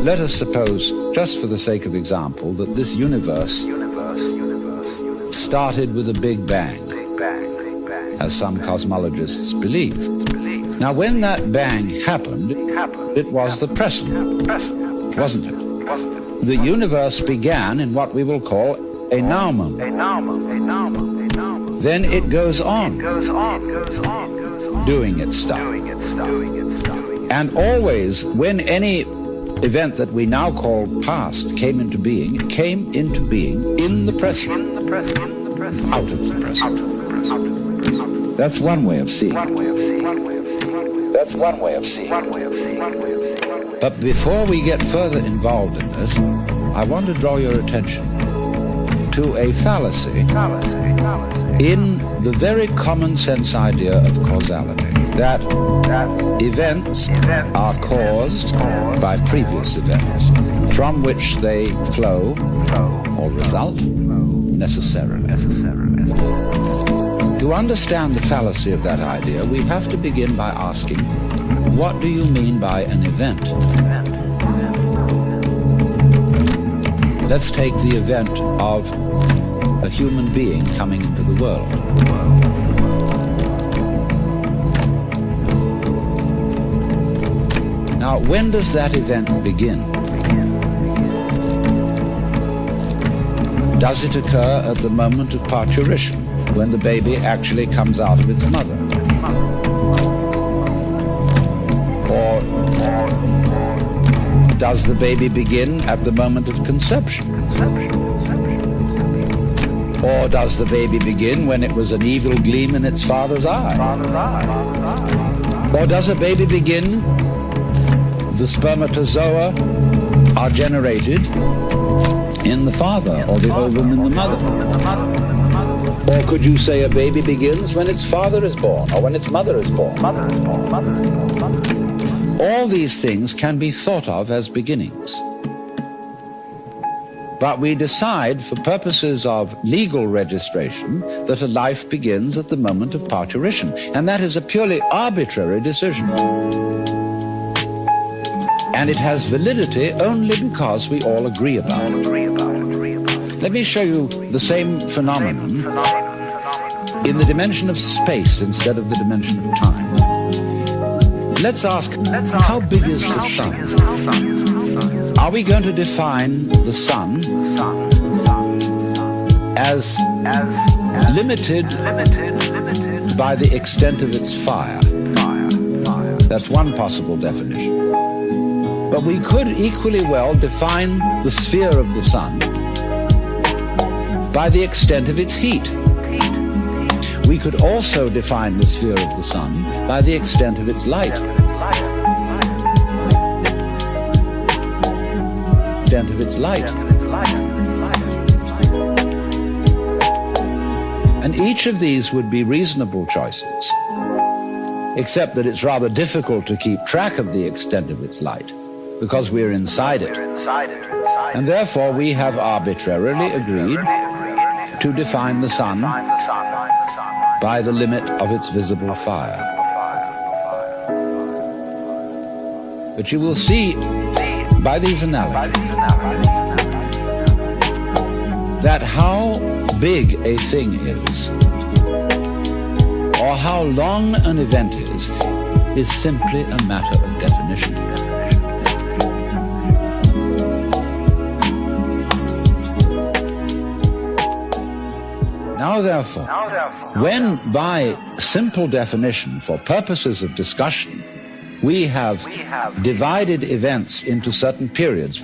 let us suppose, just for the sake of example, that this universe started with a Big Bang, as some cosmologists believe. Now, when that bang happened, it was the present, wasn't it? The universe began in what we will call a noun. Then it goes on doing its stuff. And always, when any event that we now call past came into being, it came into being in the present, out of the present. That's one way of seeing it. That's one way of seeing it. But before we get further involved in this, I want to draw your attention to a fallacy in the very common sense idea of causality, that events are caused by previous events, from which they flow or result necessarily. To understand the fallacy of that idea, we have to begin by asking, what do you mean by an event? Let's take the event of a human being coming into the world. Now, when does that event begin? Does it occur at the moment of parturition, when the baby actually comes out of its mother? Or does the baby begin at the moment of conception? Or does the baby begin when it was an evil gleam in its father's eye? Or does a baby begin, the spermatozoa are generated in the father, or the ovum in the mother? Or could you say a baby begins when its father is born, or when its mother is born? All these things can be thought of as beginnings. But we decide, for purposes of legal registration, that a life begins at the moment of parturition. And that is a purely arbitrary decision. And it has validity only because we all agree about it. Let me show you the same phenomenon in the dimension of space instead of the dimension of time. Let's ask, how big is the sun? Are we going to define the sun as limited by the extent of its fire? That's one possible definition. But we could equally well define the sphere of the sun by the extent of its heat. We could also define the sphere of the sun by the extent of its light. Extent of its light. And each of these would be reasonable choices, except that it's rather difficult to keep track of the extent of its light, because we're inside it. And therefore we have arbitrarily agreed to define the sun by the limit of its visible fire. But you will see by these analogies that how big a thing is, or how long an event is simply a matter of definition. Now therefore, when by simple definition, for purposes of discussion, we have divided events into certain periods,